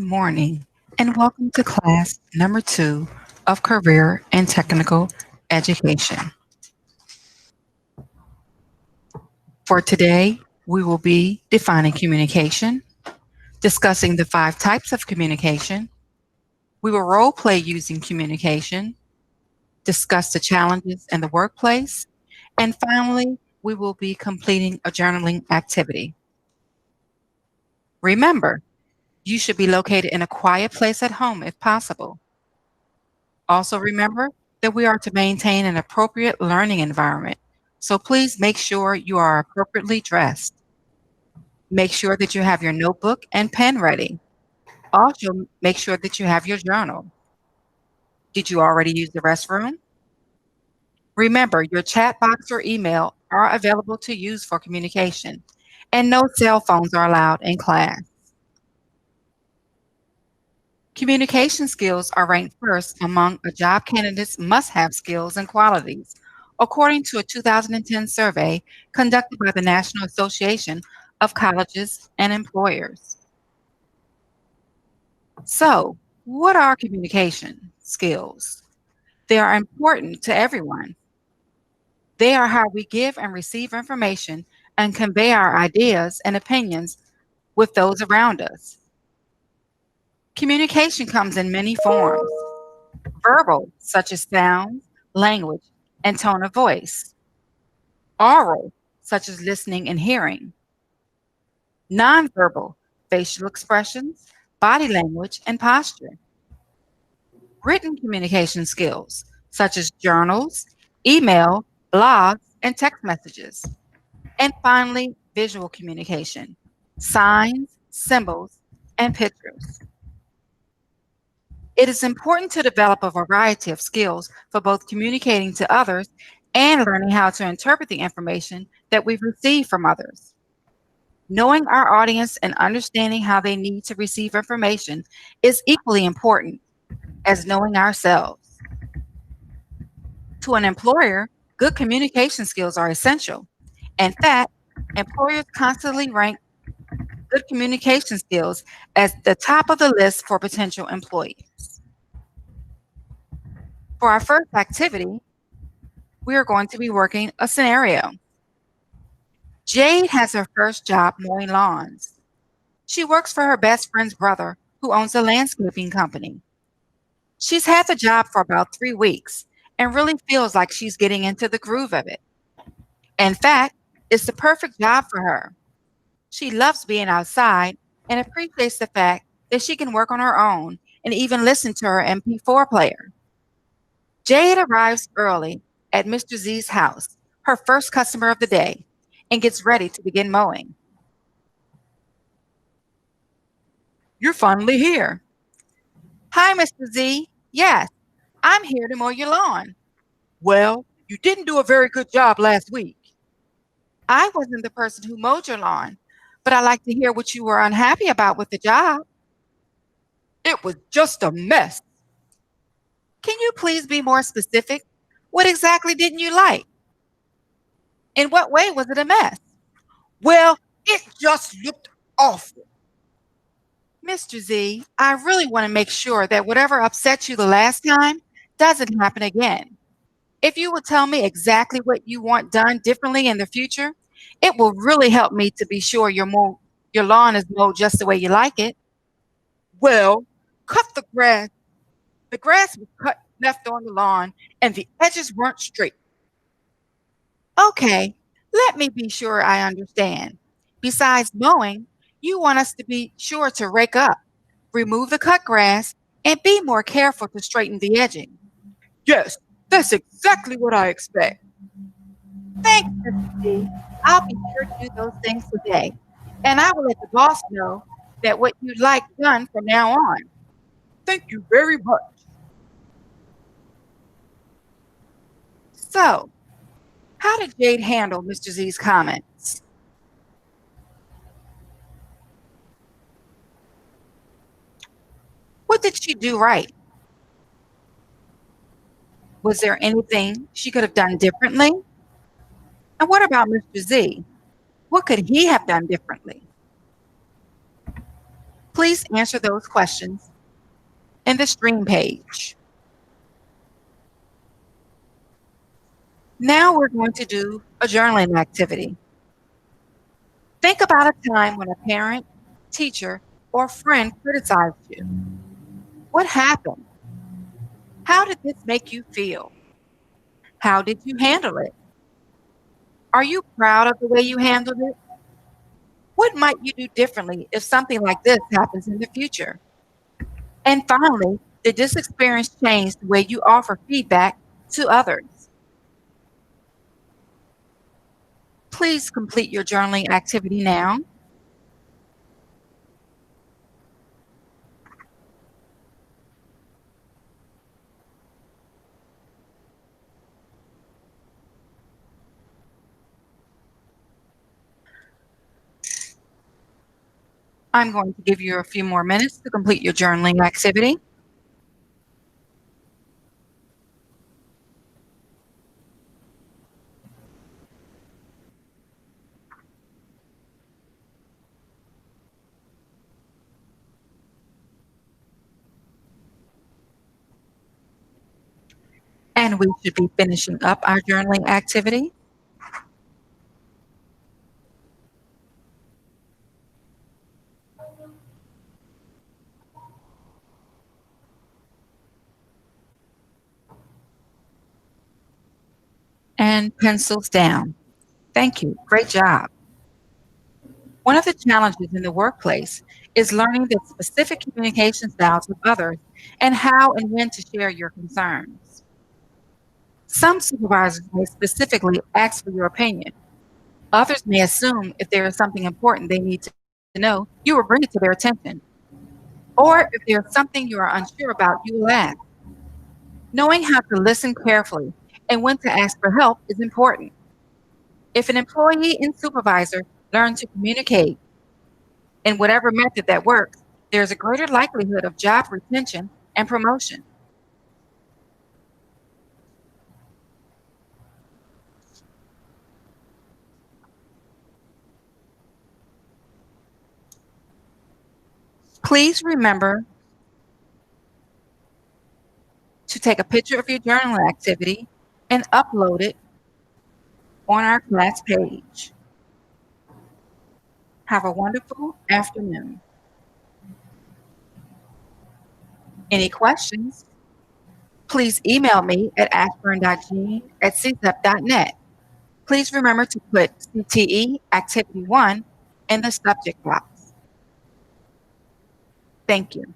Morning, and welcome to class number 2 of Career and Technical Education. For today, we will be defining communication, discussing the 5 types of communication. We will role play using communication, discuss the challenges in the workplace, and finally, we will be completing a journaling activity. Remember, you should be located in a quiet place at home if possible. Also, remember that we are to maintain an appropriate learning environment, so please make sure you are appropriately dressed. Make sure that you have your notebook and pen ready. Also, make sure that you have your journal. Did you already use the restroom? Remember, your chat box or email are available to use for communication, and no cell phones are allowed in class. Communication skills are ranked first among a job candidate's must-have skills and qualities, according to a 2010 survey conducted by the National Association of Colleges and Employers. So, what are communication skills? They are important to everyone. They are how we give and receive information and convey our ideas and opinions with those around us. Communication comes in many forms: verbal, such as sounds, language, and tone of voice; oral, such as listening and hearing; nonverbal, facial expressions, body language, and posture; written communication skills, such as journals, email, blogs, and text messages; and finally, visual communication, signs, symbols, and pictures. It is important to develop a variety of skills for both communicating to others and learning how to interpret the information that we've received from others. Knowing our audience and understanding how they need to receive information is equally important as knowing ourselves. To an employer, good communication skills are essential. In fact, employers constantly rank good communication skills as the top of the list for potential employees. For our first activity, we are going to be working a scenario. Jade has her first job mowing lawns. She works for her best friend's brother, who owns a landscaping company. She's had the job for about 3 weeks and really feels like she's getting into the groove of it. In fact, it's the perfect job for her. She loves being outside and appreciates the fact that she can work on her own and even listen to her MP4 player. Jade arrives early at Mr. Z's house, her first customer of the day, and gets ready to begin mowing. You're finally here. Hi, Mr. Z. Yes, I'm here to mow your lawn. Well, you didn't do a very good job last week. I wasn't the person who mowed your lawn, but I'd like to hear what you were unhappy about with the job. It was just a mess. Can you please be more specific? What exactly didn't you like? In what way was it a mess? Well, it just looked awful. Mr. Z, I really want to make sure that whatever upset you the last time doesn't happen again. If you would tell me exactly what you want done differently in the future, it will really help me to be sure your lawn is mowed just the way you like it. Well, cut the grass. The grass was cut left on the lawn and the edges weren't straight. Okay, let me be sure I understand. Besides mowing, you want us to be sure to rake up, remove the cut grass, and be more careful to straighten the edging. Yes, that's exactly what I expect. Thanks, Mr. D. I'll be sure to do those things today. And I will let the boss know that what you'd like done from now on. Thank you very much. So, how did Jade handle Mr. Z's comments? What did she do right? Was there anything she could have done differently? And what about Mr. Z? What could he have done differently? Please answer those questions in the stream page. Now we're going to do a journaling activity. Think about a time when a parent, teacher, or friend criticized you. What happened? How did this make you feel? How did you handle it? Are you proud of the way you handled it? What might you do differently if something like this happens in the future? And finally, did this experience change the way you offer feedback to others? Please complete your journaling activity now. I'm going to give you a few more minutes to complete your journaling activity. And we should be finishing up our journaling activity. And pencils down. Thank you. Great job. One of the challenges in the workplace is learning the specific communication styles of others and how and when to share your concerns. Some supervisors may specifically ask for your opinion. Others may assume if there is something important they need to know, you will bring it to their attention. Or if there's something you are unsure about, you will ask. Knowing how to listen carefully and when to ask for help is important. If an employee and supervisor learn to communicate in whatever method that works, there's a greater likelihood of job retention and promotion. Please remember to take a picture of your journal activity and upload it on our class page. Have a wonderful afternoon. Any questions? Please email me at ashburn.jean@csep.net. Please remember to put CTE Activity 1 in the subject box. Thank you.